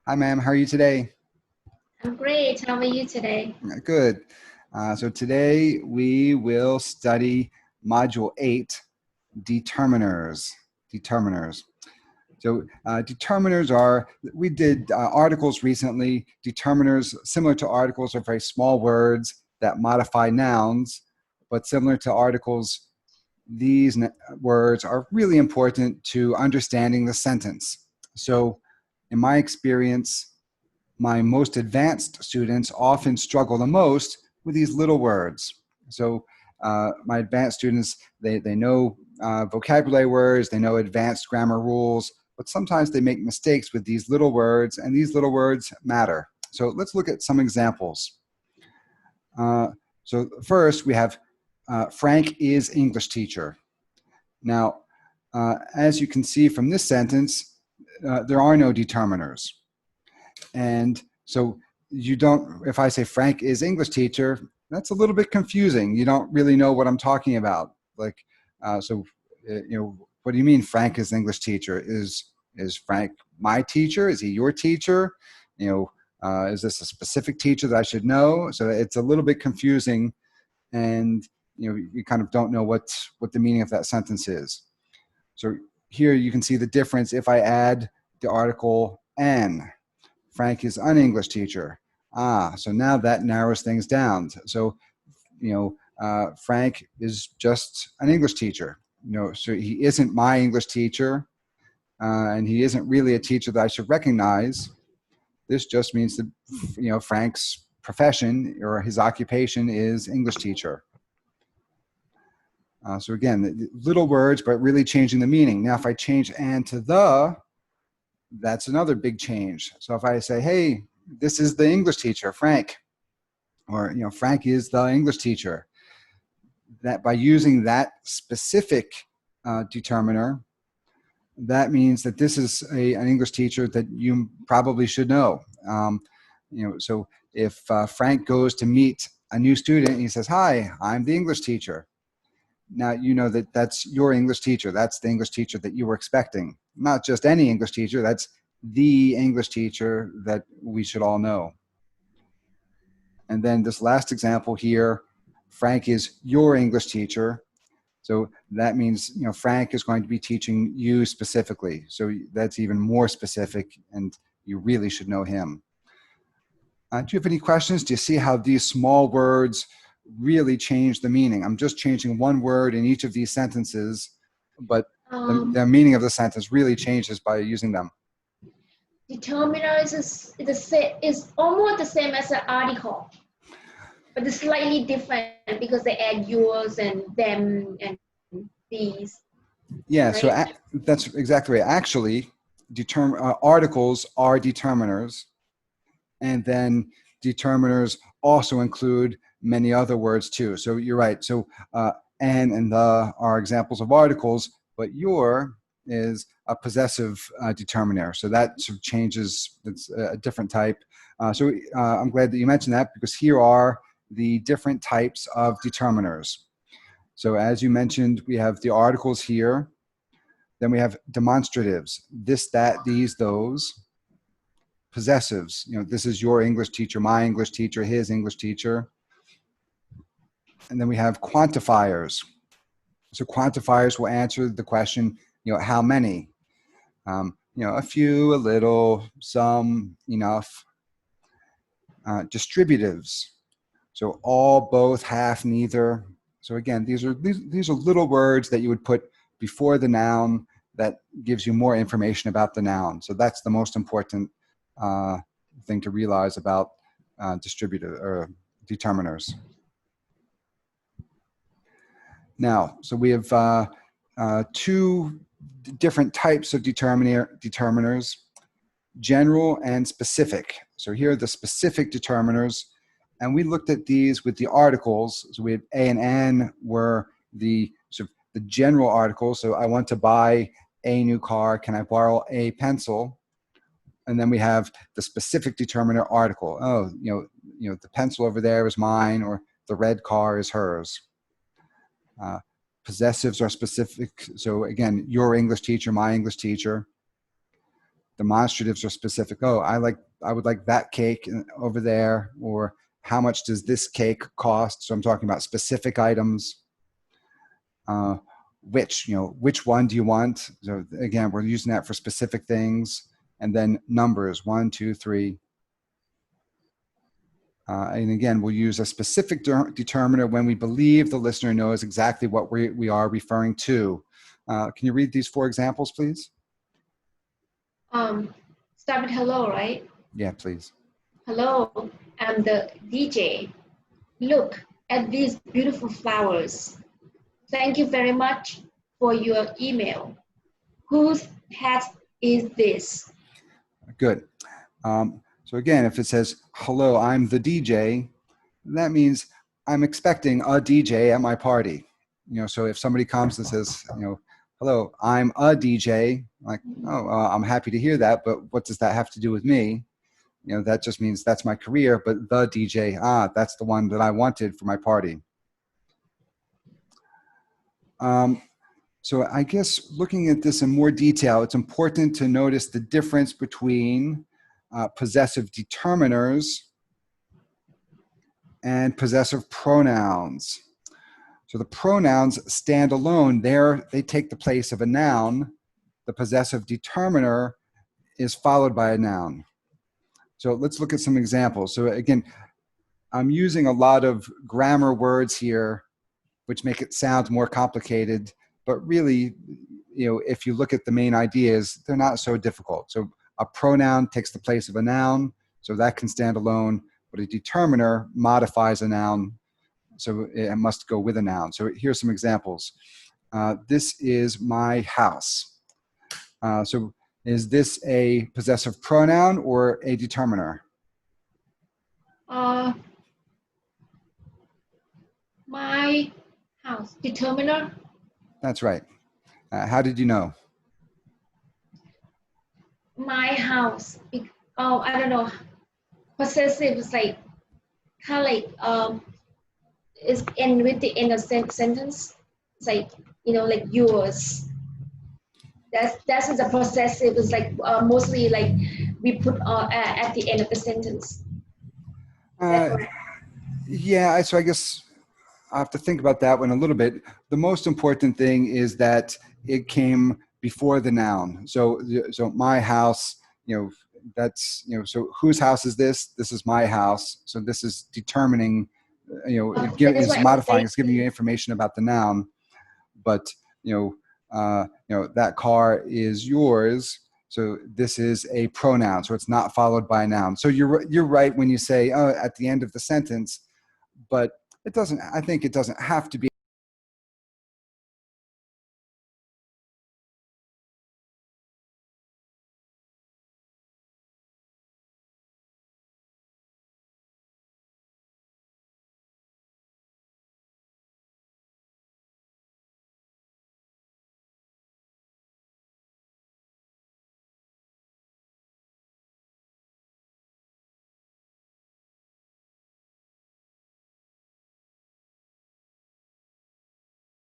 Hi, ma'am. How are you today? I'm great. How are you today? Good. So today we will study Module 8, Determiners. Determiners. So determiners are, we did articles recently. Determiners, similar to articles, are very small words that modify nouns, but similar to articles, these words are really important to understanding the sentence. So in my experience, my most advanced students often struggle the most with these little words. So my advanced students, they know vocabulary words, they know advanced grammar rules, but sometimes they make mistakes with these little words, and these little words matter. So let's look at some examples. So first we have Frank is English teacher. Now, as you can see from this sentence, there are no determiners. And so you don't, if I say Frank is English teacher, that's a little bit confusing. You don't really know what I'm talking about. Like, what do you mean Frank is English teacher? Is Frank my teacher? Is he your teacher? Is this a specific teacher that I should know? So it's a little bit confusing, and you kind of don't know what the meaning of that sentence is. So here you can see the difference if I add the article an. Frank is an English teacher. So now that narrows things down. So, Frank is just an English teacher. So he isn't my English teacher, and he isn't really a teacher that I should recognize. This just means that, Frank's profession or his occupation is English teacher. So again, little words, but really changing the meaning. Now, if I change and to the, that's another big change. So if I say, hey, this is the English teacher, Frank, or Frank is the English teacher, that by using that specific determiner, that means that this is an English teacher that you probably should know. So if Frank goes to meet a new student, he says, hi, I'm the English teacher. Now you know that that's your English teacher. That's the English teacher that you were expecting. Not just any English teacher, that's the English teacher that we should all know. And then this last example here, Frank is your English teacher. So that means, Frank is going to be teaching you specifically. So that's even more specific, and you really should know him. Do you have any questions? Do you see how these small words really change the meaning? I'm just changing one word in each of these sentences, but the meaning of the sentence really changes by using them. Determiner is almost the same as an article, but it's slightly different because they add yours and them and these. Yeah, right? So that's exactly right. Actually, articles are determiners, and then determiners also include many other words too. So you're right. So and the are examples of articles, but your is a possessive determiner. So that sort of changes. It's a different type. So I'm glad that you mentioned that, because here are the different types of determiners. So as you mentioned, we have the articles here. Then we have demonstratives, this, that, these, those. Possessives, this is your English teacher, my English teacher, his English teacher. And then we have quantifiers. So quantifiers will answer the question, how many? A few, a little, some, enough. Distributives. So all, both, half, neither. So again, these are little words that you would put before the noun that gives you more information about the noun. So that's the most important thing to realize about determiners. Now, so we have two different types of determiners, general and specific. So here are the specific determiners, and we looked at these with the articles. So we had A and N were the general articles. So I want to buy a new car. Can I borrow a pencil? And then we have the specific determiner article. Oh, the pencil over there is mine, or the red car is hers. Possessives are specific. So again, your English teacher, my English teacher. Demonstratives are specific. Oh, I would like that cake over there, or how much does this cake cost? So I'm talking about specific items. Which one do you want? So again, we're using that for specific things. And then numbers, 1, 2, 3. And again, we'll use a specific determiner when we believe the listener knows exactly what we are referring to. Can you read these 4 examples, please? Start with hello, right? Yeah, please. Hello, I'm the DJ. Look at these beautiful flowers. Thank you very much for your email. Whose hat is this? Good. So again, if it says, hello, I'm the DJ, that means I'm expecting a DJ at my party. So if somebody comes and says, hello, I'm a DJ, like, oh, I'm happy to hear that, but what does that have to do with me? That just means that's my career, but the DJ, that's the one that I wanted for my party. So I guess looking at this in more detail, it's important to notice the difference between possessive determiners and possessive pronouns. So the pronouns stand alone. They take the place of a noun. The possessive determiner is followed by a noun. So let's look at some examples. So again, I'm using a lot of grammar words here, which make it sound more complicated. But really, if you look at the main ideas, they're not so difficult. So a pronoun takes the place of a noun, so that can stand alone. But a determiner modifies a noun, so it must go with a noun. So here's some examples. This is my house. So is this a possessive pronoun or a determiner? My house. Determiner? That's right. How did you know? My house. I don't know. Possessive is like kind of like is end with the end of sentence. It's like like yours. That's the possessive. It's like mostly like we put at the end of the sentence. Yeah. So I guess I have to think about that one a little bit. The most important thing is that it came before the noun. So my house, that's, so whose house is this? This is my house. So this is determining, it's modifying, it's giving you information about the noun. But, that car is yours. So this is a pronoun. So it's not followed by a noun. So you're right when you say, at the end of the sentence, but I think it doesn't have to be